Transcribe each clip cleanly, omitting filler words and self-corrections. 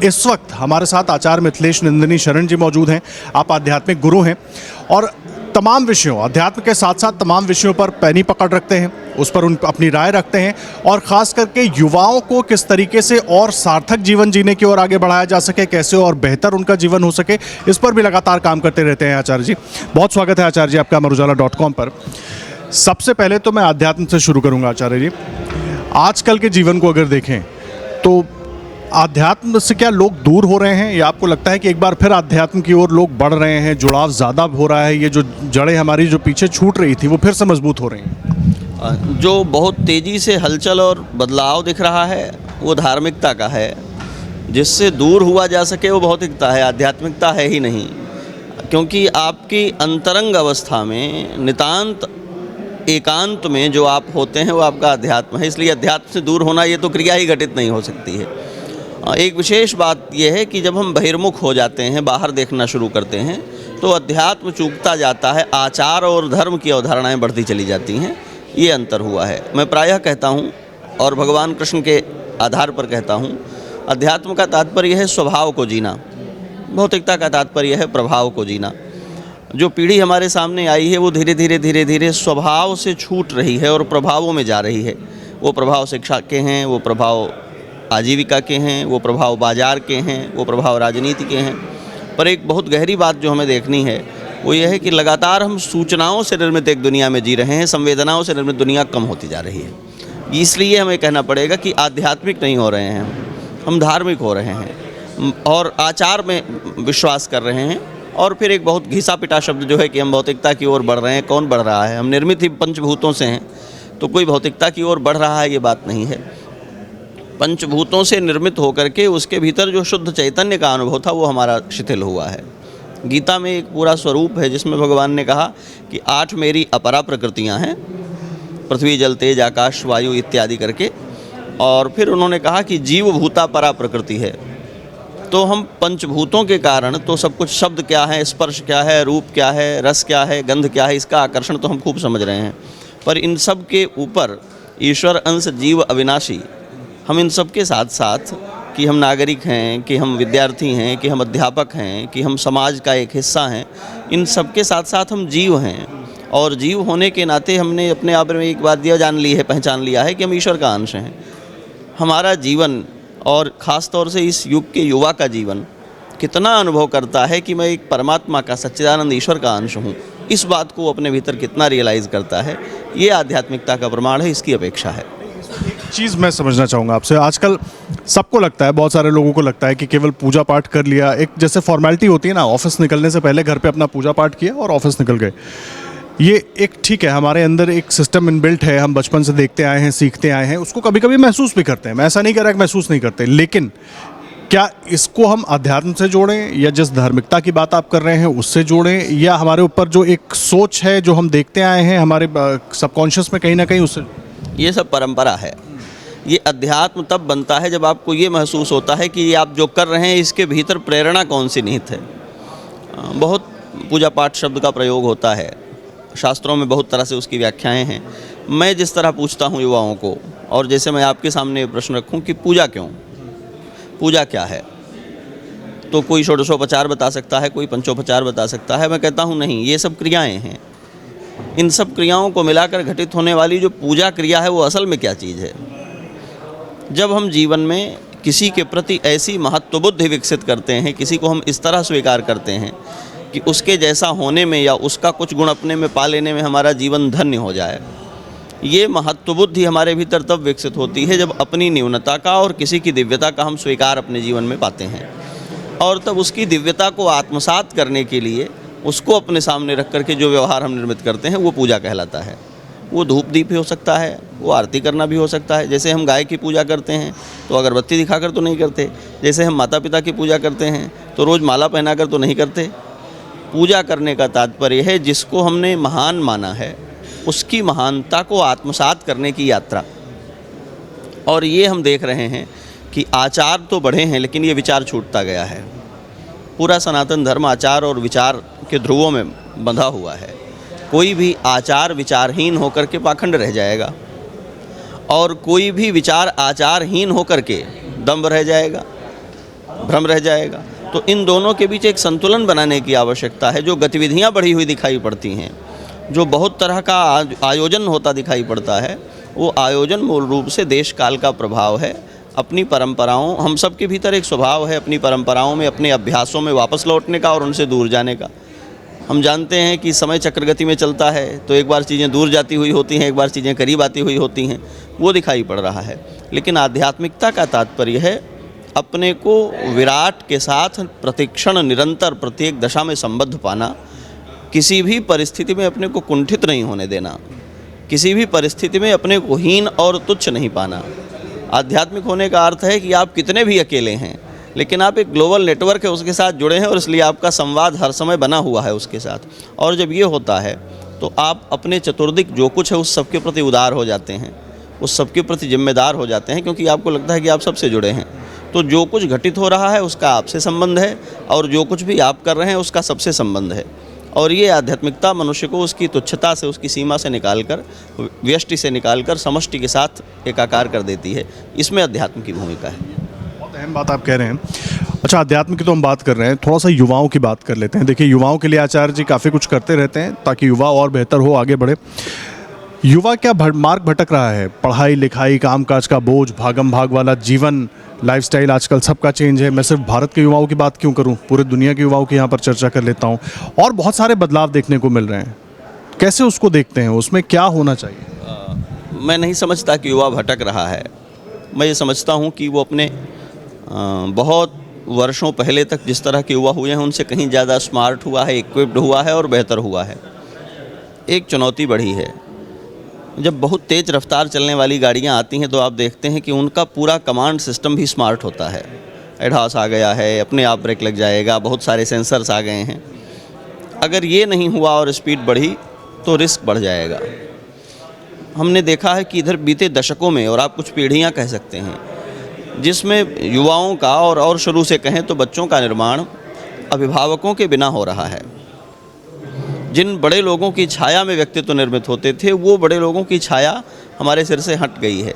इस वक्त हमारे साथ आचार्य मिथिलेश नंदिनी शरण जी मौजूद हैं। आप आध्यात्मिक गुरु हैं और तमाम विषयों, अध्यात्म के साथ साथ तमाम विषयों पर पैनी पकड़ रखते हैं, उस पर अपनी राय रखते हैं और ख़ास करके युवाओं को किस तरीके से और सार्थक जीवन जीने की ओर आगे बढ़ाया जा सके, कैसे और बेहतर उनका जीवन हो सके, इस पर भी लगातार काम करते रहते हैं आचार्य जी। बहुत स्वागत है आचार्य जी आपका अमरुजाला.com पर। सबसे पहले तो मैं अध्यात्म से शुरू करूँगा आचार्य जी। आजकल के जीवन को अगर देखें तो आध्यात्म से क्या लोग दूर हो रहे हैं या आपको लगता है कि एक बार फिर आध्यात्म की ओर लोग बढ़ रहे हैं, जुड़ाव ज़्यादा हो रहा है, ये जो जड़ें हमारी जो पीछे छूट रही थी वो फिर से मजबूत हो रही हैं? जो बहुत तेज़ी से हलचल और बदलाव दिख रहा है वो धार्मिकता का है। जिससे दूर हुआ जा सके वो भौतिकता है, आध्यात्मिकता है ही नहीं। क्योंकि आपकी अंतरंग अवस्था में नितांत एकांत में जो आप होते हैं वो आपका अध्यात्म है। इसलिए अध्यात्म से दूर होना ये तो क्रिया ही घटित नहीं हो सकती है। एक विशेष बात यह है कि जब हम बहिर्मुख हो जाते हैं, बाहर देखना शुरू करते हैं, तो अध्यात्म चूकता जाता है, आचार और धर्म की अवधारणाएं बढ़ती चली जाती हैं। ये अंतर हुआ है। मैं प्रायः कहता हूँ और भगवान कृष्ण के आधार पर कहता हूँ, अध्यात्म का तात्पर्य है स्वभाव को जीना, भौतिकता का तात्पर्य है प्रभाव को जीना। जो पीढ़ी हमारे सामने आई है वो धीरे धीरे स्वभाव से छूट रही है और प्रभावों में जा रही है। वो प्रभाव शिक्षा के हैं, वो प्रभाव आजीविका के हैं, वो प्रभाव बाजार के हैं, वो प्रभाव राजनीति के हैं। पर एक बहुत गहरी बात जो हमें देखनी है वो ये है कि लगातार हम सूचनाओं से निर्मित एक दुनिया में जी रहे हैं, संवेदनाओं से निर्मित दुनिया कम होती जा रही है। इसलिए हमें कहना पड़ेगा कि आध्यात्मिक नहीं हो रहे हैं, हम धार्मिक हो रहे हैं और आचार में विश्वास कर रहे हैं। और फिर एक बहुत घिसा पिटा शब्द जो है कि हम भौतिकता की ओर बढ़ रहे हैं। कौन बढ़ रहा है? हम निर्मित ही पंचभूतों से हैं, तो कोई भौतिकता की ओर बढ़ रहा है ये बात नहीं है। पंचभूतों से निर्मित होकर के उसके भीतर जो शुद्ध चैतन्य का अनुभव था वो हमारा शिथिल हुआ है। गीता में एक पूरा स्वरूप है जिसमें भगवान ने कहा कि 8 मेरी अपरा प्रकृतियाँ हैं, पृथ्वी जल तेज आकाश वायु इत्यादि करके। और फिर उन्होंने कहा कि जीव भूता परा प्रकृति है। तो हम पंचभूतों के कारण तो सब कुछ, शब्द क्या है, स्पर्श क्या है, रूप क्या है, रस क्या है, गंध क्या है, इसका आकर्षण तो हम खूब समझ रहे हैं। पर इन सब के ऊपर ईश्वर अंश जीव अविनाशी, हम इन सब के साथ साथ कि हम नागरिक हैं, कि हम विद्यार्थी हैं, कि हम अध्यापक हैं, कि हम समाज का एक हिस्सा हैं, इन सब के साथ साथ हम जीव हैं। और जीव होने के नाते हमने अपने आप में एक बात यह जान ली है, पहचान लिया है कि हम ईश्वर का अंश हैं। हमारा जीवन और ख़ास तौर से इस युग के युवा का जीवन कितना अनुभव करता है कि मैं एक परमात्मा का, सच्चिदानंद ईश्वर का अंश हूँ। इस बात को अपने भीतर कितना रियलाइज़ करता है, ये आध्यात्मिकता का प्रमाण है, इसकी अपेक्षा है। चीज़ मैं समझना चाहूँगा आपसे, आजकल सबको लगता है, बहुत सारे लोगों को लगता है कि केवल पूजा पाठ कर लिया, एक जैसे फॉर्मेलिटी होती है ना, ऑफिस निकलने से पहले घर पे अपना पूजा पाठ किया और ऑफिस निकल गए, ये एक ठीक है, हमारे अंदर एक सिस्टम इनबिल्ट है, हम बचपन से देखते आए हैं, सीखते आए हैं, उसको कभी कभी महसूस भी करते हैं। मैं ऐसा नहीं कह रहा कि महसूस नहीं करते, लेकिन क्या इसको हम अध्यात्म से जोड़ें या जिस धार्मिकता की बात आप कर रहे हैं उससे जोड़ें, या हमारे ऊपर जो एक सोच है जो हम देखते आए हैं हमारे सबकॉन्शियस में कहीं ना कहीं उससे? ये सब परंपरा है। ये अध्यात्म तब बनता है जब आपको ये महसूस होता है कि ये आप जो कर रहे हैं इसके भीतर प्रेरणा कौन सी निहित है। बहुत पूजा पाठ शब्द का प्रयोग होता है, शास्त्रों में बहुत तरह से उसकी व्याख्याएं हैं। मैं जिस तरह पूछता हूँ युवाओं को, और जैसे मैं आपके सामने प्रश्न रखूँ कि पूजा क्यों, पूजा क्या है, तो कोई षोडशोपचार बता सकता है, कोई पंचोपचार बता सकता है। मैं कहता हूँ नहीं, ये सब क्रियाएँ हैं। इन सब क्रियाओं को मिलाकर घटित होने वाली जो पूजा क्रिया है वो असल में क्या चीज़ है। जब हम जीवन में किसी के प्रति ऐसी महत्व बुद्धि विकसित करते हैं, किसी को हम इस तरह स्वीकार करते हैं कि उसके जैसा होने में या उसका कुछ गुण अपने में पा लेने में हमारा जीवन धन्य हो जाए, ये महत्व बुद्धि हमारे भीतर तब विकसित होती है जब अपनी न्यूनता का और किसी की दिव्यता का हम स्वीकार अपने जीवन में पाते हैं। और तब उसकी दिव्यता को आत्मसात करने के लिए उसको अपने सामने रख करके जो व्यवहार हम निर्मित करते हैं वो पूजा कहलाता है। वो धूप दीप भी हो सकता है, वो आरती करना भी हो सकता है। जैसे हम गाय की पूजा करते हैं तो अगरबत्ती दिखाकर तो नहीं करते, जैसे हम माता पिता की पूजा करते हैं तो रोज़ माला पहनाकर तो नहीं करते। पूजा करने का तात्पर्य है जिसको हमने महान माना है उसकी महानता को आत्मसात करने की यात्रा। और ये हम देख रहे हैं कि आचार तो बढ़े हैं लेकिन ये विचार छूटता गया है। पूरा सनातन धर्म आचार और विचार के ध्रुवों में बंधा हुआ है। कोई भी आचार विचारहीन होकर के पाखंड रह जाएगा और कोई भी विचार आचारहीन होकर के दम्भ रह जाएगा। भ्रम रह जाएगा। तो इन दोनों के बीच एक संतुलन बनाने की आवश्यकता है। जो गतिविधियाँ बढ़ी हुई दिखाई पड़ती हैं, जो बहुत तरह का आयोजन होता दिखाई पड़ता है, वो आयोजन मूल रूप से देश काल का प्रभाव है। अपनी परंपराओं, हम सब के भीतर एक स्वभाव है अपनी परंपराओं में, अपने अभ्यासों में वापस लौटने का और उनसे दूर जाने का। हम जानते हैं कि समय चक्रगति में चलता है, तो एक बार चीज़ें दूर जाती हुई होती हैं, एक बार चीज़ें करीब आती हुई होती हैं, वो दिखाई पड़ रहा है। लेकिन आध्यात्मिकता का तात्पर्य है अपने को विराट के साथ प्रतिक्षण निरंतर प्रत्येक दशा में संबद्ध पाना, किसी भी परिस्थिति में अपने को कुंठित नहीं होने देना, किसी भी परिस्थिति में अपने को हीन और तुच्छ नहीं पाना। आध्यात्मिक होने का अर्थ है कि आप कितने भी अकेले हैं, लेकिन आप एक ग्लोबल नेटवर्क है उसके साथ जुड़े हैं और इसलिए आपका संवाद हर समय बना हुआ है उसके साथ। और जब ये होता है तो आप अपने चतुर्दिक जो कुछ है उस सबके प्रति उदार हो जाते हैं, उस सबके प्रति जिम्मेदार हो जाते हैं, क्योंकि आपको लगता है कि आप सबसे जुड़े हैं। तो जो कुछ घटित हो रहा है उसका आपसे संबंध है और जो कुछ भी आप कर रहे हैं उसका सबसे संबंध है। और ये आध्यात्मिकता मनुष्य को उसकी तुच्छता से, उसकी सीमा से निकालकर, व्यष्टि से निकालकर समष्टि के साथ एकाकार कर देती है। इसमें अध्यात्म की भूमिका है। बहुत अहम बात आप कह रहे हैं। अच्छा, अध्यात्म की तो हम बात कर रहे हैं, थोड़ा सा युवाओं की बात कर लेते हैं। देखिए, युवाओं के लिए आचार्य जी काफ़ी कुछ करते रहते हैं ताकि युवा और बेहतर हो, आगे बढ़े। युवा क्या मार्ग भटक रहा है? पढ़ाई लिखाई, कामकाज का बोझ, भागम भाग वाला जीवन, लाइफस्टाइल आजकल सबका चेंज है। मैं सिर्फ भारत के युवाओं की बात क्यों करूं, पूरे दुनिया के युवाओं की यहाँ पर चर्चा कर लेता हूं। और बहुत सारे बदलाव देखने को मिल रहे हैं, कैसे उसको देखते हैं, उसमें क्या होना चाहिए? मैं नहीं समझता कि युवा भटक रहा है। मैं ये समझता हूँ कि वो अपने बहुत वर्षों पहले तक जिस तरह के युवा हुए हैं उनसे कहीं ज़्यादा स्मार्ट हुआ है, इक्विप्ड हुआ है और बेहतर हुआ है। एक चुनौती बढ़ी है। जब बहुत तेज़ रफ्तार चलने वाली गाड़ियाँ आती हैं तो आप देखते हैं कि उनका पूरा कमांड सिस्टम भी स्मार्ट होता है। एडहास आ गया है, अपने आप ब्रेक लग जाएगा, बहुत सारे सेंसर्स आ गए हैं। अगर ये नहीं हुआ और स्पीड बढ़ी तो रिस्क बढ़ जाएगा। हमने देखा है कि इधर बीते दशकों में, और आप कुछ पीढ़ियाँ कह सकते हैं, जिसमें युवाओं का और शुरू से कहें तो बच्चों का निर्माण अभिभावकों के बिना हो रहा है। जिन बड़े लोगों की छाया में व्यक्तित्व निर्मित होते थे, वो बड़े लोगों की छाया हमारे सिर से हट गई है।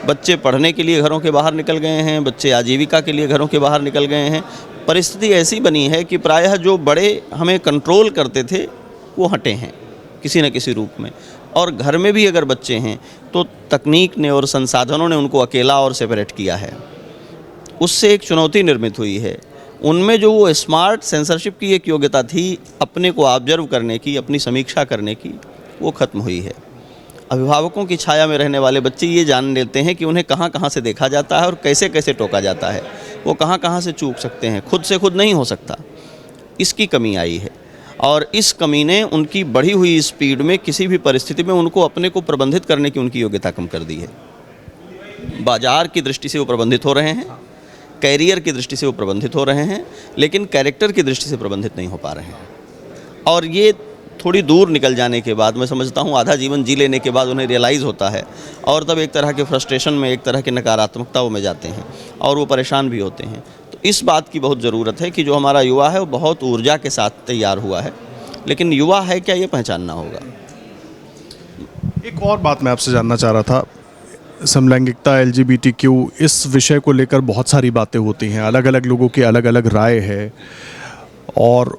बच्चे पढ़ने के लिए घरों के बाहर निकल गए हैं, बच्चे आजीविका के लिए घरों के बाहर निकल गए हैं। परिस्थिति ऐसी बनी है कि प्रायः जो बड़े हमें कंट्रोल करते थे वो हटे हैं किसी न किसी रूप में। और घर में भी अगर बच्चे हैं तो तकनीक ने और संसाधनों ने उनको अकेला और सेपरेट किया है। उससे एक चुनौती निर्मित हुई है। उनमें जो वो स्मार्ट सेंसरशिप की एक योग्यता थी, अपने को ऑब्जर्व करने की, अपनी समीक्षा करने की, वो ख़त्म हुई है। अभिभावकों की छाया में रहने वाले बच्चे ये जान लेते हैं कि उन्हें कहाँ कहाँ से देखा जाता है और कैसे कैसे टोका जाता है, वो कहाँ कहाँ से चूक सकते हैं, खुद से खुद नहीं हो सकता। इसकी कमी आई है और इस कमी ने उनकी बढ़ी हुई स्पीड में किसी भी परिस्थिति में उनको अपने को प्रबंधित करने की उनकी योग्यता कम कर दी है। बाजार की दृष्टि से वो प्रबंधित हो रहे हैं, कैरियर की दृष्टि से वो प्रबंधित हो रहे हैं, लेकिन कैरेक्टर की दृष्टि से प्रबंधित नहीं हो पा रहे हैं। और ये थोड़ी दूर निकल जाने के बाद, मैं समझता हूँ आधा जीवन जी लेने के बाद उन्हें रियलाइज़ होता है और तब एक तरह के फ्रस्ट्रेशन में, एक तरह की नकारात्मकताओं में जाते हैं और वो परेशान भी होते हैं। तो इस बात की बहुत ज़रूरत है कि जो हमारा युवा है वो बहुत ऊर्जा के साथ तैयार हुआ है, लेकिन युवा है क्या ये पहचानना होगा। एक और बात मैं आपसे जानना चाह रहा था, समलैंगिकता, LGBTQ, इस विषय को लेकर बहुत सारी बातें होती हैं, अलग अलग लोगों की अलग अलग राय है और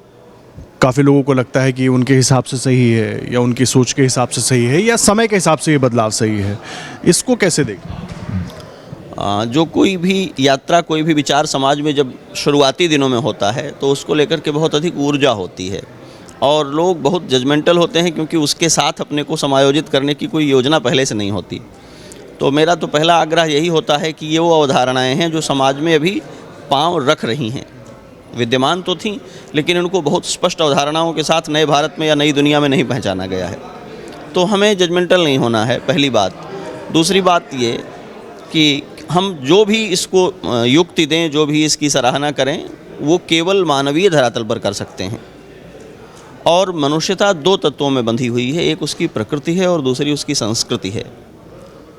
काफ़ी लोगों को लगता है कि उनके हिसाब से सही है या उनकी सोच के हिसाब से सही है या समय के हिसाब से ये बदलाव सही है। इसको कैसे देखें? जो कोई भी यात्रा, कोई भी विचार समाज में जब शुरुआती दिनों में होता है तो उसको लेकर के बहुत अधिक ऊर्जा होती है और लोग बहुत जजमेंटल होते हैं, क्योंकि उसके साथ अपने को समायोजित करने की कोई योजना पहले से नहीं होती। तो मेरा तो पहला आग्रह यही होता है कि ये वो अवधारणाएं हैं जो समाज में अभी पांव रख रही हैं, विद्यमान तो थीं लेकिन उनको बहुत स्पष्ट अवधारणाओं के साथ नए भारत में या नई दुनिया में नहीं पहचाना गया है। तो हमें जजमेंटल नहीं होना है, पहली बात। दूसरी बात ये कि हम जो भी इसको युक्ति दें, जो भी इसकी सराहना करें, वो केवल मानवीय धरातल पर कर सकते हैं। और मनुष्यता दो तत्वों में बंधी हुई है, एक उसकी प्रकृति है और दूसरी उसकी संस्कृति है।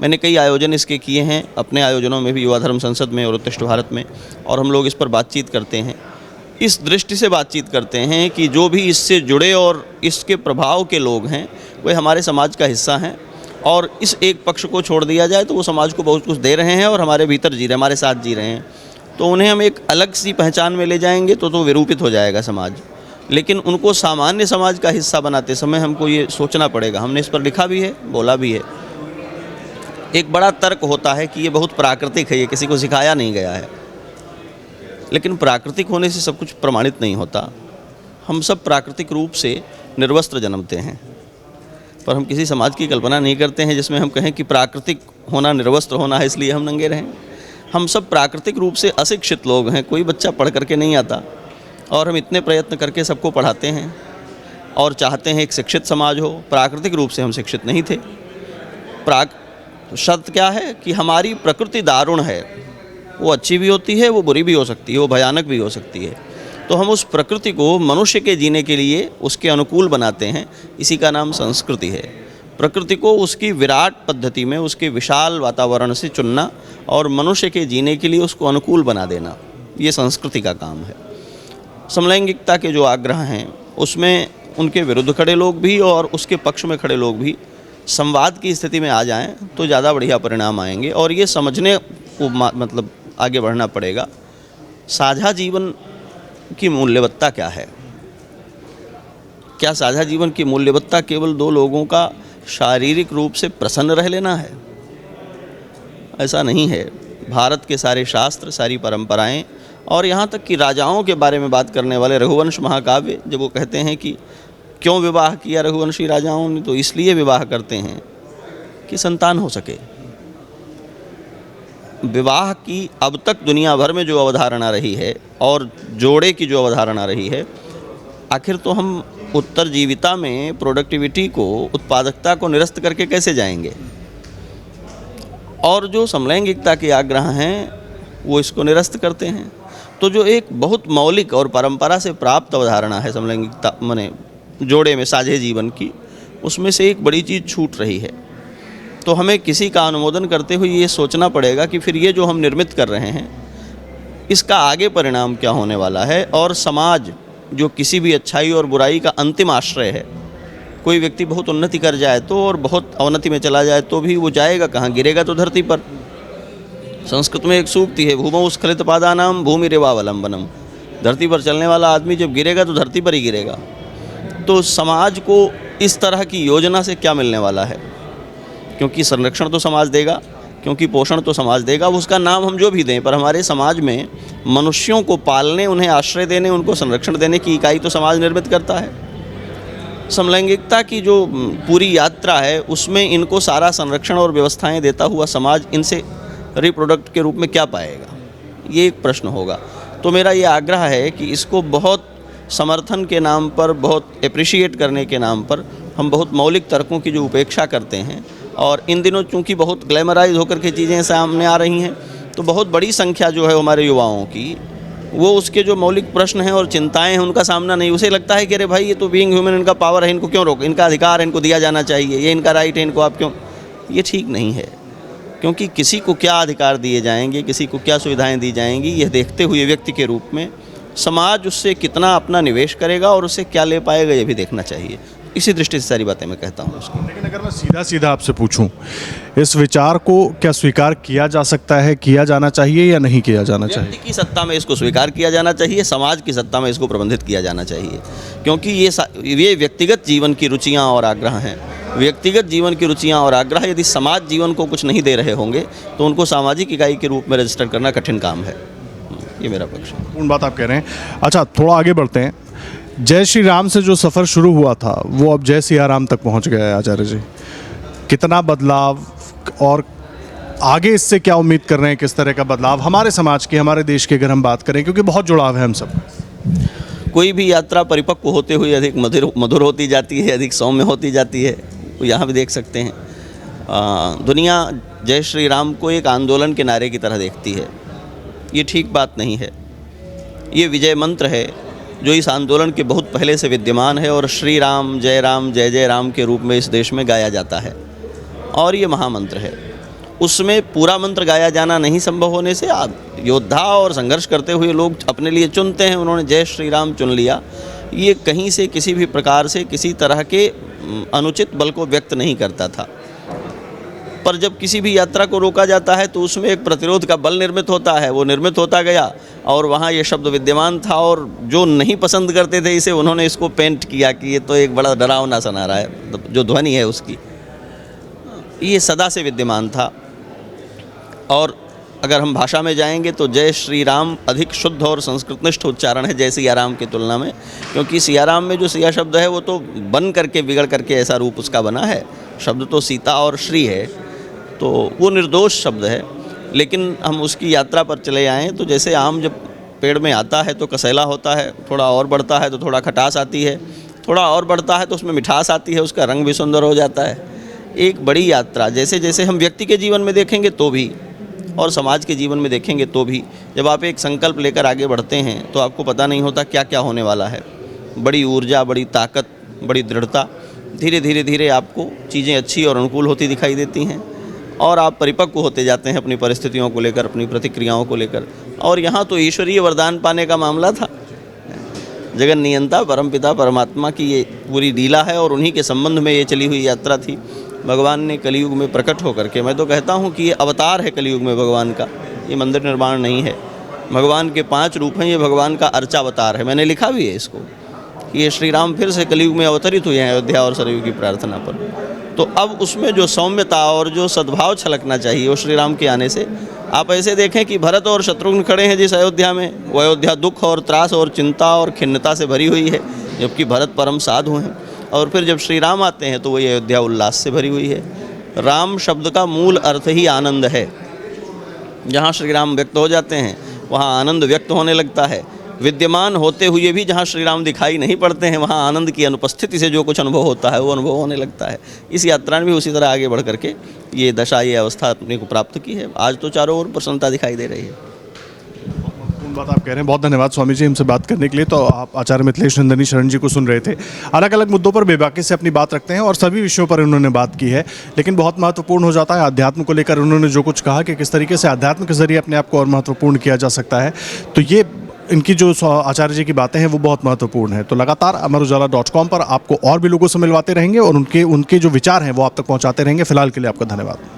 मैंने कई आयोजन इसके किए हैं, अपने आयोजनों में भी, युवा धर्म संसद में और उत्कृष्ट भारत में, और हम लोग इस पर बातचीत करते हैं। इस दृष्टि से बातचीत करते हैं कि जो भी इससे जुड़े और इसके प्रभाव के लोग हैं वे हमारे समाज का हिस्सा हैं, और इस एक पक्ष को छोड़ दिया जाए तो वो समाज को बहुत कुछ दे रहे हैं और हमारे भीतर जी रहे हैं, हमारे साथ जी रहे हैं। तो उन्हें हम एक अलग सी पहचान में ले जाएंगे तो विरूपित हो जाएगा समाज। लेकिन उनको सामान्य समाज का हिस्सा बनाते समय हमको ये सोचना पड़ेगा। हमने इस पर लिखा भी है, बोला भी है। एक बड़ा तर्क होता है कि ये बहुत प्राकृतिक है, ये किसी को सिखाया नहीं गया है। लेकिन प्राकृतिक होने से सब कुछ प्रमाणित नहीं होता। हम सब प्राकृतिक रूप से निर्वस्त्र जन्मते हैं, पर हम किसी समाज की कल्पना नहीं करते हैं जिसमें हम कहें कि प्राकृतिक होना निर्वस्त्र होना है इसलिए हम नंगे रहें। हम सब प्राकृतिक रूप से अशिक्षित लोग हैं, कोई बच्चा पढ़ करके नहीं आता, और हम इतने प्रयत्न करके सबको पढ़ाते हैं और चाहते हैं एक शिक्षित समाज हो। प्राकृतिक रूप से हम शिक्षित नहीं थे। शर्त क्या है कि हमारी प्रकृति दारुण है, वो अच्छी भी होती है, वो बुरी भी हो सकती है, वो भयानक भी हो सकती है। तो हम उस प्रकृति को मनुष्य के जीने के लिए उसके अनुकूल बनाते हैं, इसी का नाम संस्कृति है। प्रकृति को उसकी विराट पद्धति में, उसके विशाल वातावरण से चुनना और मनुष्य के जीने के लिए उसको अनुकूल बना देना, ये संस्कृति का काम है। समलैंगिकता के जो आग्रह हैं उसमें उनके विरुद्ध खड़े लोग भी और उसके पक्ष में खड़े लोग भी संवाद की स्थिति में आ जाएं तो ज़्यादा बढ़िया परिणाम आएंगे। और ये समझने को मतलब आगे बढ़ना पड़ेगा, साझा जीवन की मूल्यवत्ता क्या है। क्या साझा जीवन की मूल्यवत्ता केवल दो लोगों का शारीरिक रूप से प्रसन्न रह लेना है? ऐसा नहीं है। भारत के सारे शास्त्र, सारी परंपराएं और यहाँ तक कि राजाओं के बारे में बात करने वाले रघुवंश महाकाव्य, जब वो कहते हैं कि क्यों विवाह किया रघुवंशी राजाओं ने, तो इसलिए विवाह करते हैं कि संतान हो सके। विवाह की अब तक दुनिया भर में जो अवधारणा रही है और जोड़े की जो अवधारणा रही है, आखिर तो हम उत्तरजीविता में प्रोडक्टिविटी को, उत्पादकता को निरस्त करके कैसे जाएंगे? और जो समलैंगिकता के आग्रह हैं वो इसको निरस्त करते हैं। तो जो एक बहुत मौलिक और परंपरा से प्राप्त अवधारणा है समलैंगिकता माने जोड़े में साझे जीवन की, उसमें से एक बड़ी चीज़ छूट रही है। तो हमें किसी का अनुमोदन करते हुए ये सोचना पड़ेगा कि फिर ये जो हम निर्मित कर रहे हैं इसका आगे परिणाम क्या होने वाला है। और समाज जो किसी भी अच्छाई और बुराई का अंतिम आश्रय है, कोई व्यक्ति बहुत उन्नति कर जाए तो और बहुत अवनति में चला जाए तो भी वो जाएगा कहाँ? गिरेगा तो धरती पर। संस्कृत में एक सूक्ति है, भूमौ स्खलित पादानाम भूमिरेवावलंबनम। धरती पर चलने वाला आदमी जब गिरेगा तो धरती पर ही गिरेगा। तो समाज को इस तरह की योजना से क्या मिलने वाला है? क्योंकि संरक्षण तो समाज देगा, क्योंकि पोषण तो समाज देगा, उसका नाम हम जो भी दें, पर हमारे समाज में मनुष्यों को पालने, उन्हें आश्रय देने, उनको संरक्षण देने की इकाई तो समाज निर्मित करता है। समलैंगिकता की जो पूरी यात्रा है उसमें इनको सारा संरक्षण और व्यवस्थाएं देता हुआ समाज इनसे रिप्रोडक्ट के रूप में क्या पाएगा? ये एक प्रश्न होगा। तो मेरा ये आग्रह है कि इसको बहुत समर्थन के नाम पर, बहुत एप्रिशिएट करने के नाम पर हम बहुत मौलिक तर्कों की जो उपेक्षा करते हैं, और इन दिनों चूंकि बहुत ग्लैमराइज होकर के चीज़ें सामने आ रही हैं, तो बहुत बड़ी संख्या जो है हमारे युवाओं की, वो उसके जो मौलिक प्रश्न हैं और चिंताएं हैं उनका सामना नहीं। उसे लगता है कि अरे भाई ये तो बीइंग ह्यूमन, इनका पावर है, इनको क्यों रोक, इनका अधिकार है, इनको दिया जाना चाहिए, ये इनका राइट है, इनको आप क्यों? ये ठीक नहीं है। क्योंकि किसी को क्या अधिकार दिए जाएंगे, किसी को क्या सुविधाएं दी जाएंगी, यह देखते हुए व्यक्ति के रूप में समाज उससे कितना अपना निवेश करेगा और उससे क्या ले पाएगा, ये भी देखना चाहिए। इसी दृष्टि से सारी बातें मैं कहता हूँ उसको। लेकिन अगर मैं सीधा सीधा आपसे पूछूं, इस विचार को क्या स्वीकार किया जा सकता है, किया जाना चाहिए या नहीं किया जाना चाहिए? व्यक्ति की सत्ता में इसको स्वीकार किया जाना चाहिए, समाज की सत्ता में इसको प्रबंधित किया जाना चाहिए। क्योंकि ये व्यक्तिगत जीवन की रुचियाँ और आग्रह हैं। व्यक्तिगत जीवन की रुचियाँ और आग्रह यदि समाज जीवन को कुछ नहीं दे रहे होंगे तो उनको सामाजिक इकाई के रूप में रजिस्टर करना कठिन काम है। ये मेरा पक्ष है। पूर्ण बात आप कह रहे हैं। अच्छा, थोड़ा आगे बढ़ते हैं। जय श्री राम से जो सफ़र शुरू हुआ था वो अब जय सिया राम तक पहुंच गया है। आचार्य जी, कितना बदलाव और आगे इससे क्या उम्मीद कर रहे हैं? किस तरह का बदलाव हमारे समाज के, हमारे देश के अगर हम बात करें, क्योंकि बहुत जुड़ाव है हम सब। कोई भी यात्रा परिपक्व होते हुए अधिक मधुर होती जाती है, अधिक सौम्य होती जाती है। तो यहाँ भी देख सकते हैं दुनिया जय श्री राम को एक आंदोलन के नारे की तरह देखती है। ये ठीक बात नहीं है। ये विजय मंत्र है जो इस आंदोलन के बहुत पहले से विद्यमान है और श्री राम, जय जय राम के रूप में इस देश में गाया जाता है और ये महामंत्र है। उसमें पूरा मंत्र गाया जाना नहीं संभव होने से आप योद्धा और संघर्ष करते हुए लोग अपने लिए चुनते हैं। उन्होंने जय श्री राम चुन लिया। ये कहीं से किसी भी प्रकार से किसी तरह के अनुचित बल को व्यक्त नहीं करता था। पर जब किसी भी यात्रा को रोका जाता है तो उसमें एक प्रतिरोध का बल निर्मित होता है, वो निर्मित होता गया और वहाँ ये शब्द विद्यमान था और जो नहीं पसंद करते थे इसे उन्होंने इसको पेंट किया कि ये तो एक बड़ा डरावना सा नारा है, जो ध्वनि है उसकी, ये सदा से विद्यमान था। और अगर हम भाषा में जाएंगे तो जय श्री राम अधिक शुद्ध और संस्कृतनिष्ठ उच्चारण है जय सियाराम की तुलना में, क्योंकि सियाराम में जो सिया शब्द है वो तो बन करके बिगड़ करके ऐसा रूप उसका बना है, शब्द तो सीता और श्री है, तो वो निर्दोष शब्द है। लेकिन हम उसकी यात्रा पर चले आएँ तो जैसे आम जब पेड़ में आता है तो कसैला होता है, थोड़ा और बढ़ता है तो थोड़ा खटास आती है, थोड़ा और बढ़ता है तो उसमें मिठास आती है, उसका रंग भी सुंदर हो जाता है। एक बड़ी यात्रा जैसे जैसे हम व्यक्ति के जीवन में देखेंगे तो भी और समाज के जीवन में देखेंगे तो भी, जब आप एक संकल्प लेकर आगे बढ़ते हैं तो आपको पता नहीं होता क्या क्या होने वाला है। बड़ी ऊर्जा, बड़ी ताकत, बड़ी दृढ़ता, धीरे धीरे धीरे आपको चीज़ें अच्छी और अनुकूल होती दिखाई देती हैं और आप परिपक्व होते जाते हैं अपनी परिस्थितियों को लेकर, अपनी प्रतिक्रियाओं को लेकर। और यहाँ तो ईश्वरीय वरदान पाने का मामला था। जगन नियंता परमपिता परमात्मा की ये पूरी लीला है और उन्हीं के संबंध में ये चली हुई यात्रा थी। भगवान ने कलयुग में प्रकट होकर के, मैं तो कहता हूँ कि ये अवतार है कलयुग में भगवान का, ये मंदिर निर्माण नहीं है। भगवान के 5 रूप हैं, ये भगवान का अर्चावतार है। मैंने लिखा भी है इसको कि ये श्री राम फिर से कलयुग में अवतरित हुए हैं अयोध्या और सरयू की प्रार्थना पर। तो अब उसमें जो सौम्यता और जो सद्भाव छलकना चाहिए वो श्री राम के आने से। आप ऐसे देखें कि भरत और शत्रुघ्न खड़े हैं जिस अयोध्या में, वो अयोध्या दुख और त्रास और चिंता और खिन्नता से भरी हुई है, जबकि भरत परम साधु हैं। और फिर जब श्री राम आते हैं तो वही अयोध्या उल्लास से भरी हुई है। राम शब्द का मूल अर्थ ही आनंद है। जहाँ श्री राम व्यक्त हो जाते हैं वहाँ आनंद व्यक्त होने लगता है। विद्यमान होते हुए भी जहाँ श्री राम दिखाई नहीं पड़ते हैं वहाँ आनंद की अनुपस्थिति से जो कुछ अनुभव होता है वो अनुभव होने लगता है। इस यात्रा ने भी उसी तरह आगे बढ़ करके ये दशा, ये अवस्था अपने को प्राप्त की है। आज तो चारों ओर प्रसन्नता दिखाई दे रही है। बात आप कह रहे हैं। बहुत धन्यवाद स्वामी जी हमसे बात करने के लिए। तो आप आचार्य मिथिलेश नंदनी शरण जी को सुन रहे थे। अलग अलग मुद्दों पर बेबाकी से अपनी बात रखते हैं और सभी विषयों पर उन्होंने बात की है, लेकिन बहुत महत्वपूर्ण हो जाता है अध्यात्म को लेकर उन्होंने जो कुछ कहा कि किस तरीके से अध्यात्म के जरिए अपने आप को और महत्वपूर्ण किया जा सकता है। तो ये इनकी जो आचार्य जी की बातें हैं वो बहुत महत्वपूर्ण है। तो लगातार अमरउजाला.com पर आपको और भी लोगों से मिलवाते रहेंगे और उनके जो विचार हैं वो आप तक पहुँचाते रहेंगे। फिलहाल के लिए आपका धन्यवाद।